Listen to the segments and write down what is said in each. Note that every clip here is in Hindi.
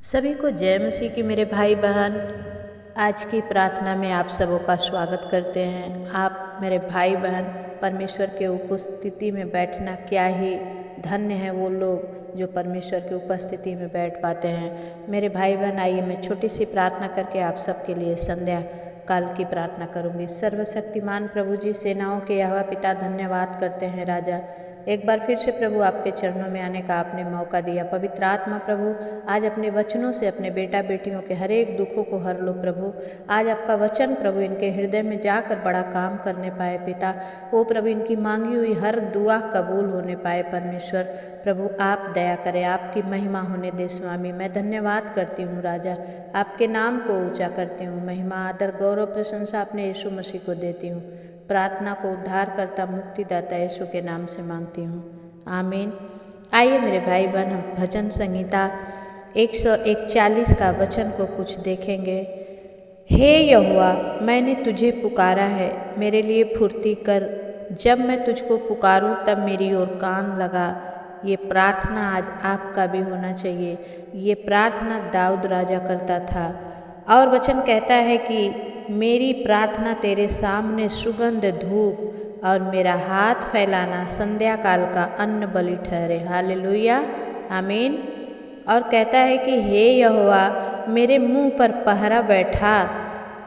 सभी को जय मसीह की मेरे भाई बहन। आज की प्रार्थना में आप सबों का स्वागत करते हैं। आप मेरे भाई बहन, परमेश्वर के उपस्थिति में बैठना क्या ही धन्य है वो लोग जो परमेश्वर की उपस्थिति में बैठ पाते हैं। मेरे भाई बहन, आइए मैं छोटी सी प्रार्थना करके आप सबके लिए संध्या काल की प्रार्थना करूंगी। सर्वशक्तिमान प्रभु जी, सेनाओं के यहोवा पिता, धन्यवाद करते हैं राजा, एक बार फिर से प्रभु आपके चरणों में आने का आपने मौका दिया। पवित्र आत्मा प्रभु, आज अपने वचनों से अपने बेटा बेटियों के हर एक दुखों को हर लो प्रभु। आज आपका वचन प्रभु इनके हृदय में जाकर बड़ा काम करने पाए पिता। वो प्रभु इनकी मांगी हुई हर दुआ कबूल होने पाए। परमेश्वर प्रभु आप दया करें, आपकी महिमा होने दे स्वामी। मैं धन्यवाद करती हूँ राजा, आपके नाम को ऊंचा करती हूँ। महिमा, आदर, गौरव, प्रशंसा अपने यीशु मसीह को देती हूँ। प्रार्थना को उद्धारकर्ता, मुक्तिदाता यीशु के नाम से मांगती हूँ, आमीन। आइए मेरे भाई बहन, हम भजन संहिता 141 का वचन को कुछ देखेंगे। हे यहोवा, मैंने तुझे पुकारा है, मेरे लिए फुर्ती कर। जब मैं तुझको पुकारूं तब मेरी ओर कान लगा। ये प्रार्थना आज आपका भी होना चाहिए। ये प्रार्थना दाऊद राजा करता था और वचन कहता है कि मेरी प्रार्थना तेरे सामने सुगंध धूप और मेरा हाथ फैलाना संध्या काल का अन्न बलि ठहरे। हालेलुया, आमीन। और कहता है कि हे यहोवा, मेरे मुंह पर पहरा बैठा,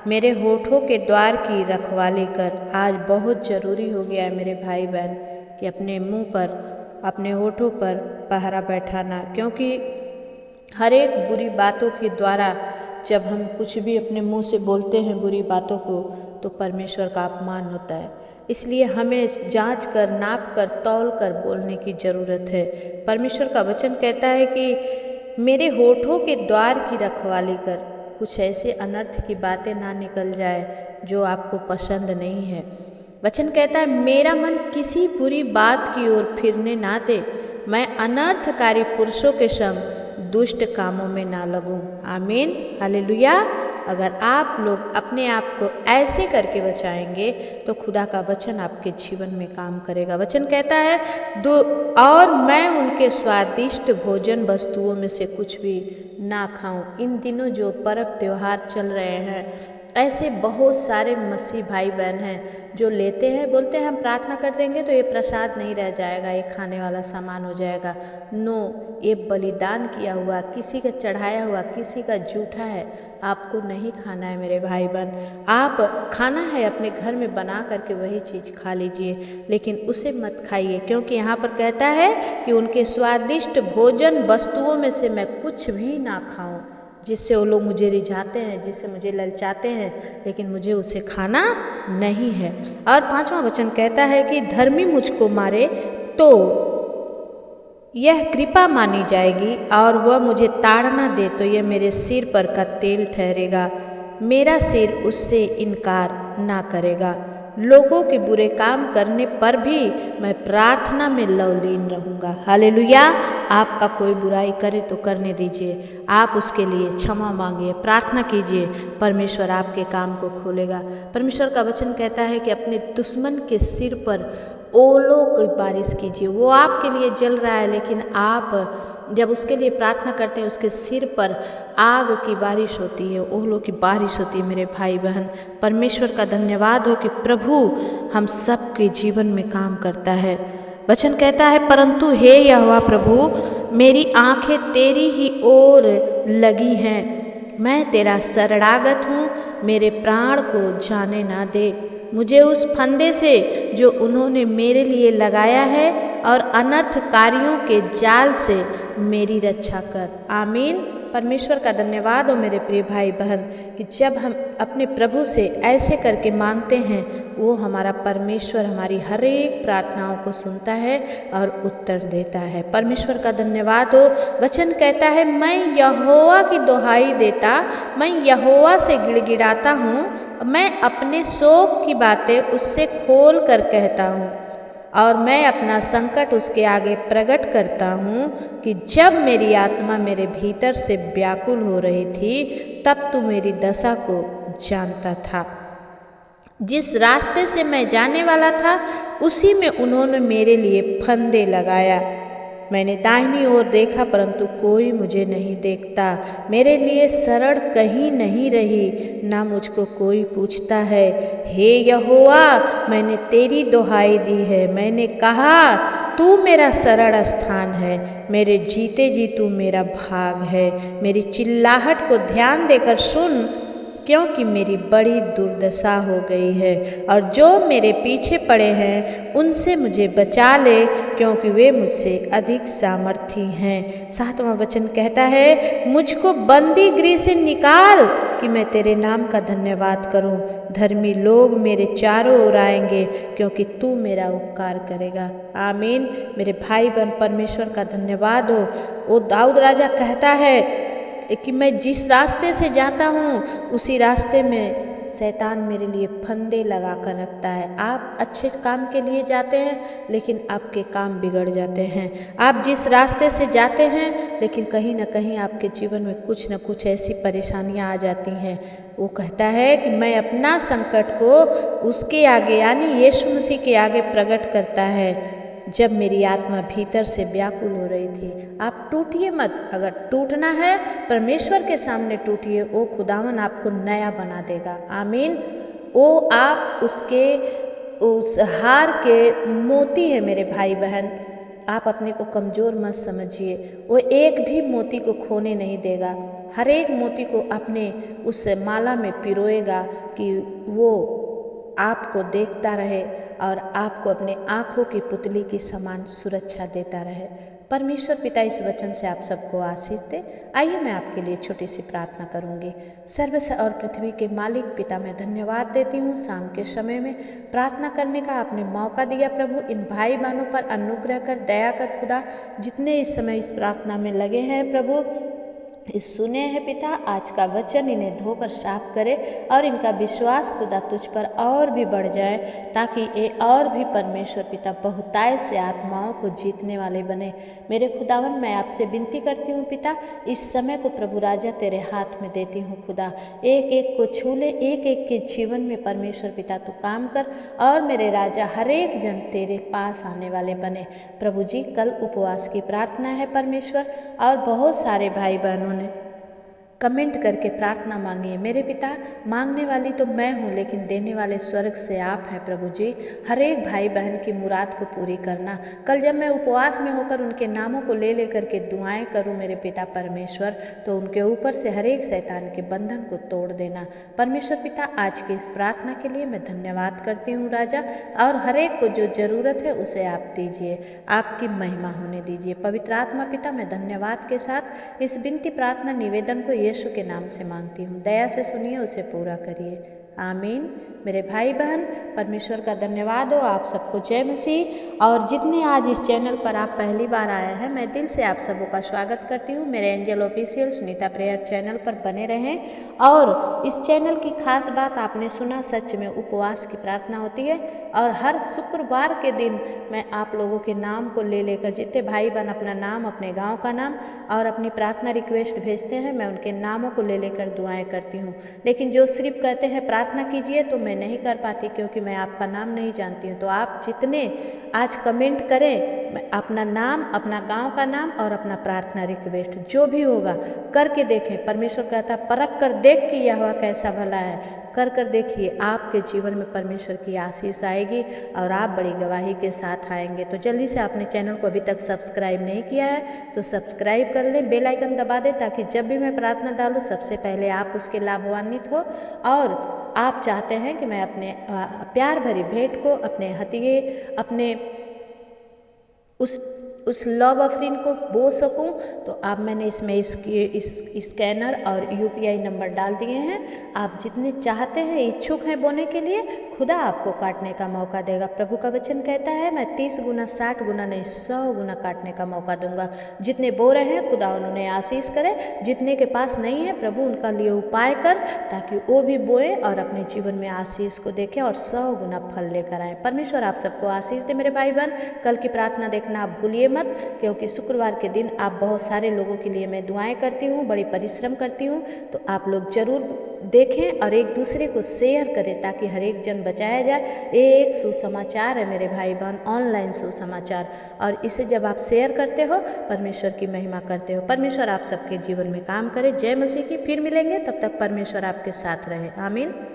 मेरे होठों के द्वार की रखवाली कर। आज बहुत ज़रूरी हो गया है मेरे भाई बहन कि अपने मुंह पर, अपने होठों पर पहरा बैठाना, क्योंकि हर एक बुरी बातों के द्वारा जब हम कुछ भी अपने मुंह से बोलते हैं बुरी बातों को, तो परमेश्वर का अपमान होता है। इसलिए हमें जांच कर, नाप कर, तौल कर बोलने की ज़रूरत है। परमेश्वर का वचन कहता है कि मेरे होठों के द्वार की रखवाली कर। कुछ ऐसे अनर्थ की बातें ना निकल जाए जो आपको पसंद नहीं है। वचन कहता है मेरा मन किसी बुरी बात की ओर फिरने ना दे, मैं अनर्थकारी पुरुषों के संग दुष्ट कामों में ना लगूं। आमीन, हालेलुया। अगर आप लोग अपने आप को ऐसे करके बचाएंगे तो खुदा का वचन आपके जीवन में काम करेगा। वचन कहता है और मैं उनके स्वादिष्ट भोजन वस्तुओं में से कुछ भी ना खाऊं। इन दिनों जो पर्व त्योहार चल रहे हैं, ऐसे बहुत सारे मसीह भाई बहन हैं जो लेते हैं, बोलते हैं हम प्रार्थना कर देंगे तो ये प्रसाद नहीं रह जाएगा, ये खाने वाला सामान हो जाएगा। नो, ये बलिदान किया हुआ, किसी का चढ़ाया हुआ, किसी का जूठा है, आपको नहीं खाना है मेरे भाई बहन। आप खाना है अपने घर में बना करके वही चीज़ खा लीजिए, लेकिन उसे मत खाइए, क्योंकि यहाँ पर कहता है कि उनके स्वादिष्ट भोजन वस्तुओं में से मैं कुछ भी ना खाऊं, जिससे वो लोग मुझे रिझाते हैं, जिससे मुझे ललचाते हैं, लेकिन मुझे उसे खाना नहीं है। और 5वां वचन कहता है कि धर्मी मुझको मारे तो यह कृपा मानी जाएगी, और वह मुझे ताड़ना दे तो यह मेरे सिर पर का तेल ठहरेगा। मेरा सिर उससे इनकार ना करेगा। लोगों के बुरे काम करने पर भी मैं प्रार्थना में लवलीन रहूँगा। हालेलुया। आपका कोई बुराई करे तो करने दीजिए, आप उसके लिए क्षमा मांगिए, प्रार्थना कीजिए, परमेश्वर आपके काम को खोलेगा। परमेश्वर का वचन कहता है कि अपने दुश्मन के सिर पर ओलों की बारिश कीजिए। वो आपके लिए जल रहा है, लेकिन आप जब उसके लिए प्रार्थना करते हैं उसके सिर पर आग की बारिश होती है, ओलों की बारिश होती है। मेरे भाई बहन, परमेश्वर का धन्यवाद हो कि प्रभु हम सब के जीवन में काम करता है। वचन कहता है परंतु हे यहोवा प्रभु, मेरी आंखें तेरी ही ओर लगी हैं, मैं तेरा शरणागत हूँ, मेरे प्राण को जाने ना दे। मुझे उस फंदे से जो उन्होंने मेरे लिए लगाया है और अनर्थकारियों के जाल से मेरी रक्षा कर। आमीन। परमेश्वर का धन्यवाद हो मेरे प्रिय भाई बहन कि जब हम अपने प्रभु से ऐसे करके मांगते हैं, वो हमारा परमेश्वर हमारी हर एक प्रार्थनाओं को सुनता है और उत्तर देता है। परमेश्वर का धन्यवाद हो। वचन कहता है मैं यहोवा की दुहाई देता, मैं यहोवा से गिड़गिड़ाता हूँ, मैं अपने शोक की बातें उससे खोल कर कहता हूँ, और मैं अपना संकट उसके आगे प्रकट करता हूँ कि जब मेरी आत्मा मेरे भीतर से व्याकुल हो रही थी, तब तू मेरी दशा को जानता था। जिस रास्ते से मैं जाने वाला था, उसी में उन्होंने मेरे लिए फंदे लगाया। मैंने दाहिनी ओर देखा परंतु कोई मुझे नहीं देखता। मेरे लिए शरण कहीं नहीं रही, ना मुझको कोई पूछता है। हे यहोवा, मैंने तेरी दुहाई दी है। मैंने कहा तू मेरा शरण स्थान है। मेरे जीते जी तू मेरा भाग है। मेरी चिल्लाहट को ध्यान देकर सुन, क्योंकि मेरी बड़ी दुर्दशा हो गई है। और जो मेरे पीछे पड़े हैं उनसे मुझे बचा ले, क्योंकि वे मुझसे अधिक सामर्थी हैं। 7वां वचन कहता है, मुझको बंदी गृह से निकाल कि मैं तेरे नाम का धन्यवाद करूं। धर्मी लोग मेरे चारों ओर आएंगे, क्योंकि तू मेरा उपकार करेगा। आमीन। मेरे भाई बहन, परमेश्वर का धन्यवाद हो। वो दाऊद राजा कहता है कि मैं जिस रास्ते से जाता हूँ उसी रास्ते में शैतान मेरे लिए फंदे लगा कर रखता है। आप अच्छे काम के लिए जाते हैं लेकिन आपके काम बिगड़ जाते हैं। आप जिस रास्ते से जाते हैं लेकिन कहीं ना कहीं आपके जीवन में कुछ न कुछ ऐसी परेशानियाँ आ जाती हैं। वो कहता है कि मैं अपना संकट को उसके आगे यानी यीशु मसीह के आगे प्रकट करता है, जब मेरी आत्मा भीतर से व्याकुल हो रही थी। आप टूटिए मत। अगर टूटना है परमेश्वर के सामने टूटिए, वो खुदावन आपको नया बना देगा। आमीन। वो आप उसके उस हार के मोती है मेरे भाई बहन। आप अपने को कमज़ोर मत समझिए। वो एक भी मोती को खोने नहीं देगा। हर एक मोती को अपने उस माला में पिरोएगा कि वो आपको देखता रहे और आपको अपने आँखों की पुतली की समान सुरक्षा देता रहे। परमेश्वर पिता इस वचन से आप सबको आशीष दे। आइए मैं आपके लिए छोटी सी प्रार्थना करूंगी। सर्व और पृथ्वी के मालिक पिता, मैं धन्यवाद देती हूँ शाम के समय में प्रार्थना करने का आपने मौका दिया। प्रभु, इन भाई बहनों पर अनुग्रह कर, दया कर खुदा, जितने इस समय इस प्रार्थना में लगे हैं प्रभु, इस सुने हैं पिता, आज का वचन इन्हें धोकर साफ करे और इनका विश्वास खुदा तुझ पर और भी बढ़ जाए, ताकि ये और भी परमेश्वर पिता बहुतायत से आत्माओं को जीतने वाले बने। मेरे खुदावन, मैं आपसे विनती करती हूँ पिता, इस समय को प्रभु राजा तेरे हाथ में देती हूँ खुदा। एक एक को छू ले, एक एक के जीवन में परमेश्वर पिता तू काम कर और मेरे राजा हर एक जन तेरे पास आने वाले बने। प्रभु जी, कल उपवास की प्रार्थना है परमेश्वर, और बहुत सारे भाई बहनों ने कमेंट करके प्रार्थना मांगी है। मेरे पिता, मांगने वाली तो मैं हूँ लेकिन देने वाले स्वर्ग से आप हैं प्रभु जी। हर एक भाई बहन की मुराद को पूरी करना। कल जब मैं उपवास में होकर उनके नामों को ले लेकर के दुआएं करूँ मेरे पिता परमेश्वर, तो उनके ऊपर से हर एक शैतान के बंधन को तोड़ देना। परमेश्वर पिता, आज की इस प्रार्थना के लिए मैं धन्यवाद करती हूँ राजा, और हर एक को जो ज़रूरत है उसे आप दीजिए, आपकी महिमा होने दीजिए। पवित्र आत्मा पिता, मैं धन्यवाद के साथ इस विनती प्रार्थना निवेदन को यीशु के नाम से मांगती हूँ। दया से सुनिए, उसे पूरा करिए। आमीन। मेरे भाई बहन, परमेश्वर का धन्यवाद हो। आप सबको जय मसीह। और जितने आज इस चैनल पर आप पहली बार आए हैं, मैं दिल से आप सबों का स्वागत करती हूँ। मेरे angel official Sunita prayer channel पर बने रहें। और इस चैनल की खास बात आपने सुना, सच में उपवास की प्रार्थना होती है, और हर शुक्रवार के दिन मैं आप लोगों के नाम को ले लेकर, जितने भाई बहन अपना नाम, अपने गाँव का नाम और अपनी प्रार्थना रिक्वेस्ट भेजते हैं, मैं उनके नामों को ले लेकर दुआएँ करती हूँ। लेकिन जो सिर्फ कहते हैं प्रार्थना कीजिए, तो मैं नहीं कर पाती, क्योंकि मैं आपका नाम नहीं जानती हूँ। तो आप जितने आज कमेंट करें, मैं अपना नाम, अपना गांव का नाम और अपना प्रार्थना रिक्वेस्ट जो भी होगा करके देखें। परमेश्वर कहता है परख कर देख कि यहोवा कैसा भला है। कर देखिए, आपके जीवन में परमेश्वर की आशीष आएगी और आप बड़ी गवाही के साथ आएंगे। तो जल्दी से आपने चैनल को अभी तक सब्सक्राइब नहीं किया है तो सब्सक्राइब कर लें, बेल आइकन दबा दें, ताकि जब भी मैं प्रार्थना डालूँ सबसे पहले आप उसके लाभान्वित हो। और आप चाहते हैं कि मैं अपने प्यार भरी भेंट को, अपने हदिये, अपने उस लव ऑफरिंग को बो सकूं, तो आप मैंने इसमें इस स्कैनर और यूपीआई नंबर डाल दिए हैं। आप जितने चाहते हैं, इच्छुक हैं बोने के लिए, खुदा आपको काटने का मौका देगा। प्रभु का वचन कहता है, मैं 30 गुना 60 गुना नहीं 100 गुना काटने का मौका दूंगा। जितने बो रहे हैं खुदा उन्होंने आशीष करे, जितने के पास नहीं है प्रभु उनका लिए उपाय कर, ताकि वो भी बोए और अपने जीवन में आशीष को देखें और 100 गुना फल लेकर आए। परमेश्वर आप सबको आशीष दे। मेरे भाई बहन, कल की प्रार्थना देखना आप भूलिए मत, क्योंकि शुक्रवार के दिन आप बहुत सारे लोगों के लिए मैं दुआएं करती हूँ, बड़ी परिश्रम करती हूँ। तो आप लोग जरूर देखें और एक दूसरे को शेयर करें ताकि हर एक जन बचाया जाए। ये एक सुसमाचार है मेरे भाई बहन, ऑनलाइन सुसमाचार, और इसे जब आप शेयर करते हो परमेश्वर की महिमा करते हो। परमेश्वर आप सबके जीवन में काम करे। जय मसीह की। फिर मिलेंगे, तब तक परमेश्वर आपके साथ रहे। आमीन।